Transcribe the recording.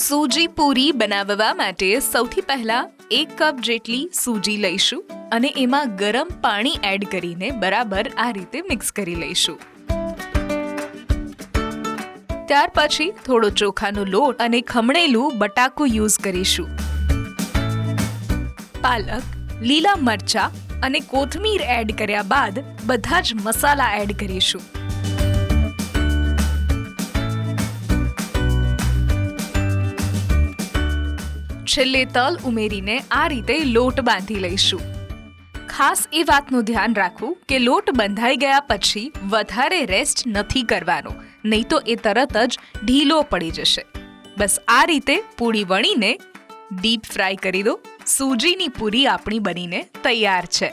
સૂજી પૂરી બનાવવા માટે સૌથી પહેલા 1 કપ જેટલી સૂજી લઈશું અને એમાં ગરમ પાણી એડ કરીને બરાબર આ રીતે મિક્સ કરી લઈશું. ત્યાર પછી થોડો ચોખાનો લોટ અને ખમણેલું બટાકું યુઝ કરીશું. પાલક, લીલા મરચાં અને કોથમીર એડ કર્યા બાદ બધા જ મસાલા એડ કરીશું. છેલ્લે તલ ઉમેરીને આ રીતે લોટ બાંધી લઈશું. ખાસ એ વાતનું ધ્યાન રાખવું કે લોટ બંધાઈ ગયા પછી વધારે રેસ્ટ નથી કરવાનો, નહીં તો એ તરત જ ઢીલો પડી જશે. બસ આ રીતે પૂરી વણીને ડીપ ફ્રાય કરી દો. સૂજીની પૂરી આપણી બનીને તૈયાર છે.